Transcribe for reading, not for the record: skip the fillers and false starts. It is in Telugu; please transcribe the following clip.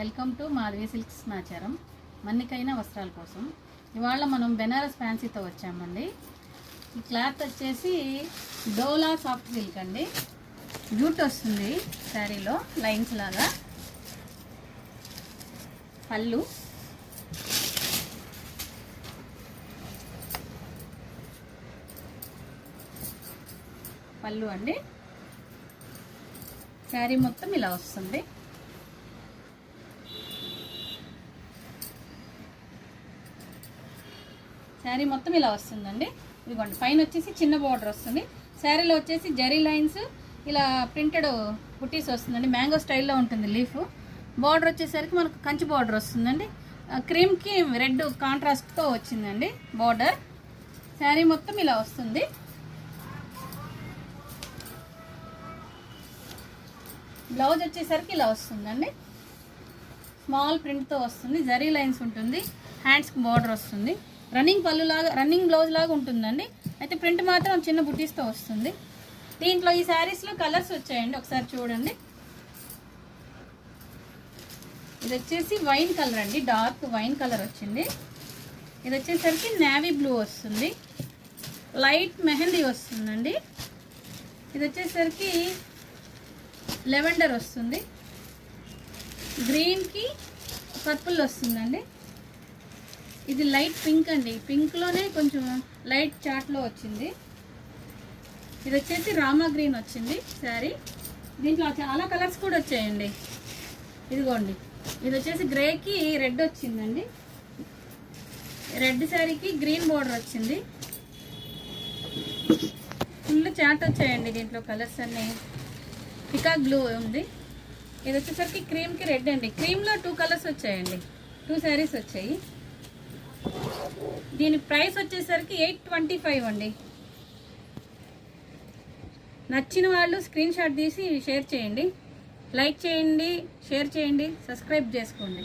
వెల్కమ్ టు మాధవి సిల్క్స్ సమాచారం. మన్నికైన వస్త్రాల కోసం ఇవాళ మనం బెనారస్ ఫ్యాన్సీతో వచ్చామండి. ఈ క్లాత్ వచ్చేసి డోలా సాఫ్ట్ సిల్క్ అండి. జూట్ వస్తుంది శారీలో లైన్స్ లాగా. పళ్ళు అండి. శారీ మొత్తం ఇలా వస్తుంది. శారీ మొత్తం ఇలా వస్తుందండి. ఇదిగోండి, పైన వచ్చేసి చిన్న బార్డర్ వస్తుంది. శారీలో వచ్చేసి జరీ లైన్స్ ఇలా ప్రింటెడ్ బుటీస్ వస్తుందండి. మ్యాంగో స్టైల్లో ఉంటుంది లీఫ్. బార్డర్ వచ్చేసరికి మనకు కంచి బార్డర్ వస్తుందండి. క్రీమ్కి రెడ్ కాంట్రాస్ట్తో వచ్చిందండి బార్డర్. శారీ మొత్తం ఇలా వస్తుంది. బ్లౌజ్ వచ్చేసరికి ఇలా వస్తుందండి. స్మాల్ ప్రింట్తో వస్తుంది. జరీ లైన్స్ ఉంటుంది. హ్యాండ్స్కి బార్డర్ వస్తుంది. రన్నింగ్ పళ్ళు లాగా, రన్నింగ్ బ్లౌజ్ లాగా ఉంటుందండి. అయితే ప్రింట్ మాత్రం చిన్న బుటీస్తో వస్తుంది. దీంట్లో ఈ శారీస్లో కలర్స్ వచ్చాయండి, ఒకసారి చూడండి. ఇది వచ్చేసి వైన్ కలర్ అండి, డార్క్ వైన్ కలర్ వచ్చింది. ఇది వచ్చేసరికి నేవీ బ్లూ వస్తుంది. లైట్ మెహందీ వస్తుందండి. ఇది వచ్చేసరికి లెవెండర్ వస్తుంది. గ్రీన్కి పర్పుల్ వస్తుందండి. ఇది లైట్ పింక్ అండి. పింక్లోనే కొంచెం లైట్ చాట్లో వచ్చింది. ఇది వచ్చేసి రామా గ్రీన్ వచ్చింది శారీ. దీంట్లో చాలా కలర్స్ కూడా వచ్చాయండి. ఇదిగోండి, ఇది వచ్చేసి గ్రేకి రెడ్ వచ్చిందండి. రెడ్ శారీకి గ్రీన్ బోర్డర్ వచ్చింది. ఫుల్ చాట్ వచ్చాయండి దీంట్లో కలర్స్ అన్నీ. పికాక్ బ్లూ ఉంది. ఇది వచ్చేసరికి క్రీమ్కి రెడ్ అండి. క్రీమ్లో 2 కలర్స్ వచ్చాయండి. 2 శారీస్ వచ్చాయి. దీని ప్రైస్ వచ్చేసరికి 825 అండి. నచ్చిన వాళ్ళు స్క్రీన్ షాట్ తీసి షేర్ చేయండి. లైక్ చేయండి, షేర్ చేయండి, సబ్స్క్రైబ్ చేసుకోండి.